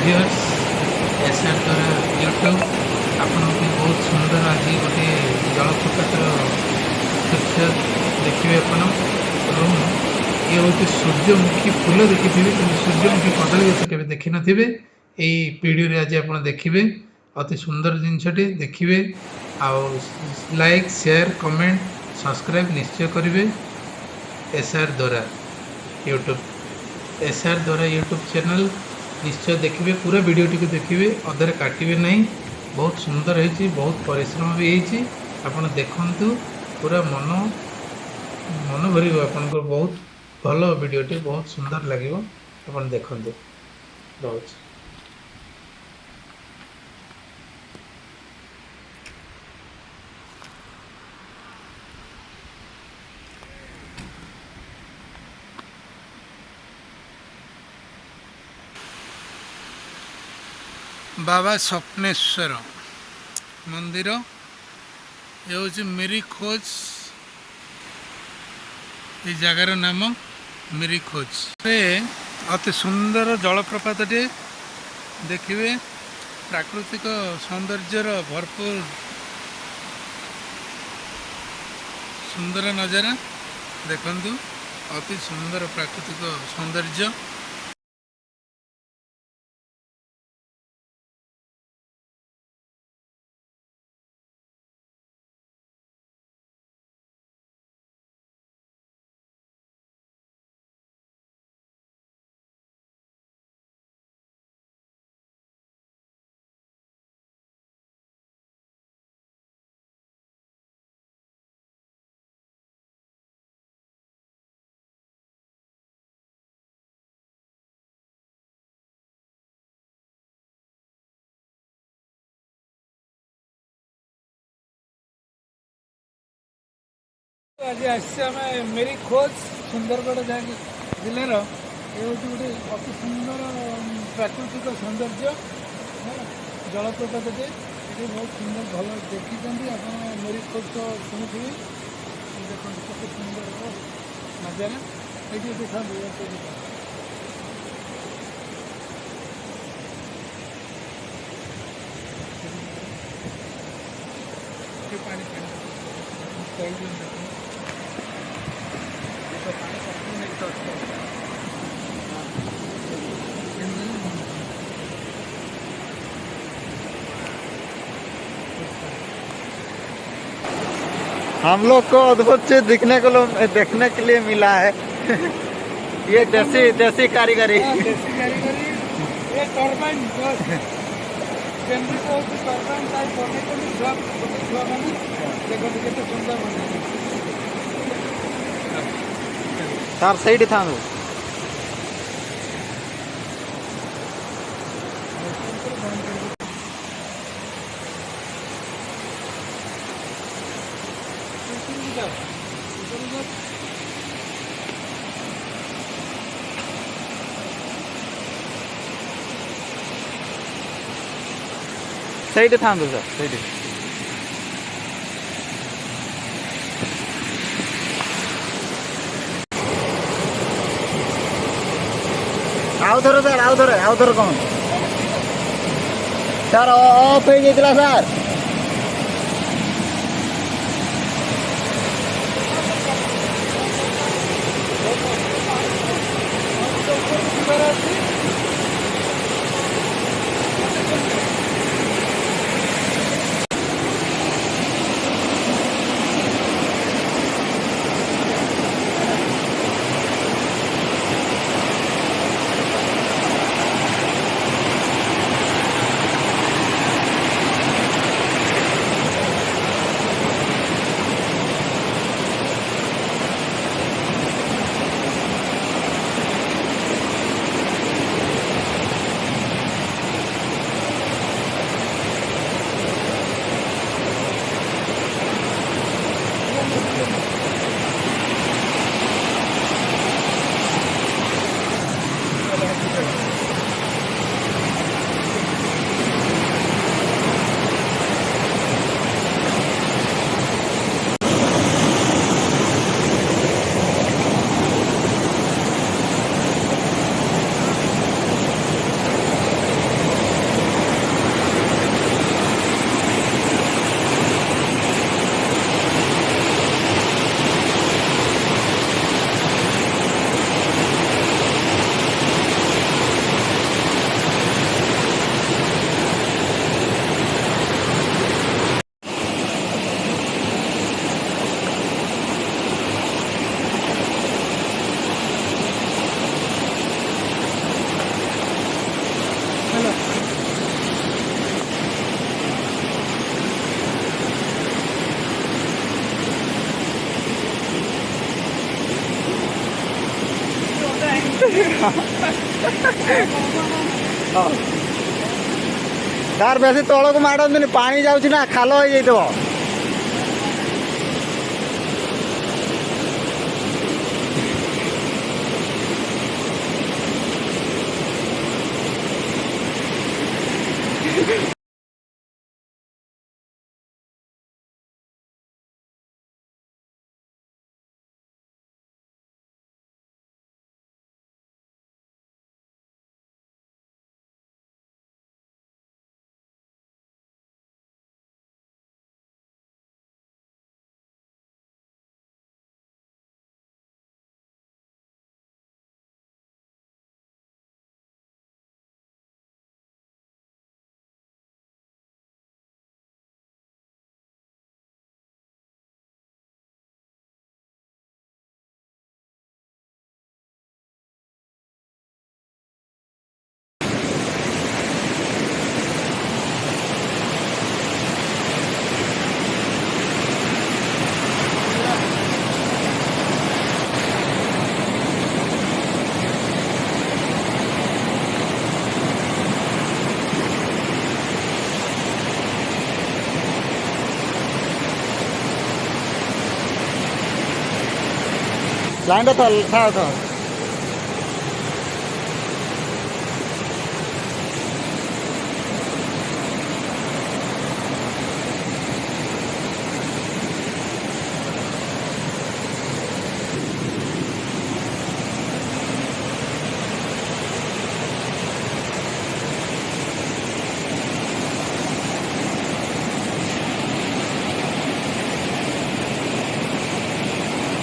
ভিউअर्स SR द्वारा YouTube आपन बहुत सुंदर आज गोटे जलप्रपातर दृश्य देखिए अपन एवं ये हूँ सूर्यमुखी फूल देखिथे कि सूर्यमुखी कदली गच के देखी नथिबे यही वीडियो आज आप देखिए अति सुंदर जिनसटी देखिए लाइक शेयर कमेंट सब्सक्राइब निश्चय करेंगे एसआर द्वारा यूट्यूब चैनल निश्चय देखिए पूरा वीडियो टी देखिए अधर काटे ना बहुत सुंदर है बहुत परिश्रम भी होती आपड़ देखु पूरा मन भर आपन बहुत भल वीडियोटी बहुत सुंदर लगे आप देखते रोज बाबा स्वप्नेश्वर मंदिर ये हूँ मेरी खोज ये जगार नाम मेरी खोज अति सुंदर जलप्रपात देखिए प्राकृतिक सौंदर्यर भरपूर सुंदर नजारा देखंतु अति सुंदर प्राकृतिक सौंदर्य आज आम मेरी खोज सुंदरगढ़ जिलार ये हूँ गोटे अति सुंदर प्राकृतिक सौंदर्य जलप्रपात ये बहुत सुंदर भल देखी आप मेरी खोज तो शुणुथी देखते कत सुंदर नजारा ये देखा हम लोग को अद्भुत चीज देखने के लिए मिला है ये देसी कारीगरी ये टरबाइन टरबाइन टाइप सुंदर सार सही था सही था सर सही आउ थर कौन सर ऑफ हो जाता सर तार बेसी तौक माड़नी पानी जाऊँ ना खाल हो जाइए लाइन था था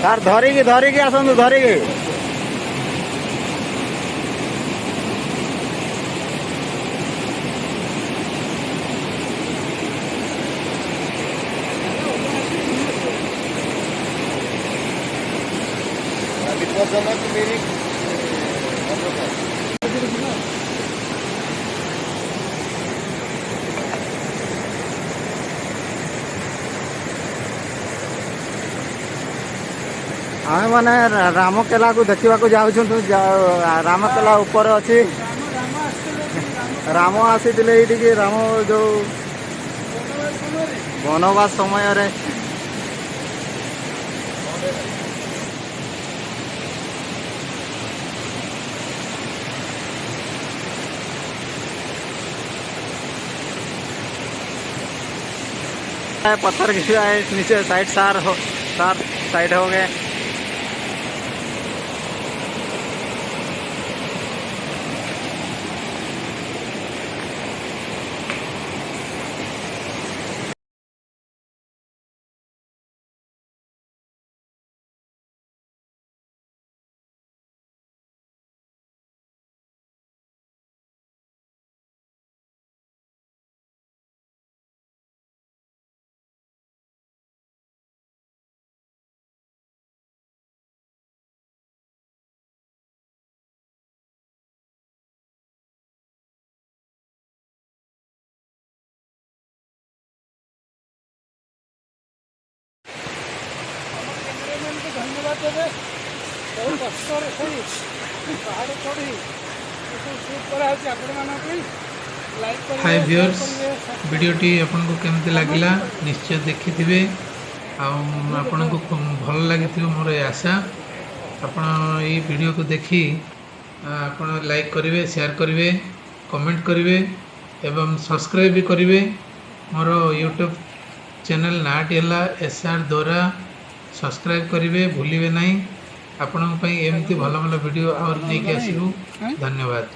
तार धरिकी आसतु धरिकी आम मैंने रामकेला को देखा जाऊँ रामकेला ऊपर अच्छी राम आसी राम जो बनवास समय रे पत्थर घिसा है नीचे साइड साइड हो गए धन्यवाद देवे बहुत कष्ट पहाड़ चढ़ी सुट कर हाय व्यूअर्स वीडियोटी आपन को केमती लागला निश्चय देखिथिबे आपन को भल लगी मोर आशा आपन ये वीडियो को देखी आपन लाइक करेंगे शेयर करेंगे कमेंट करेंगे एवं सब्सक्राइब भी करेंगे मोर यूट्यूब चैनल नाटी है SR द्वारा सब्सक्राइब करेंगे भूलिए नहीं आपण एमती भल भल वीडियो और नहीं आसू धन्यवाद।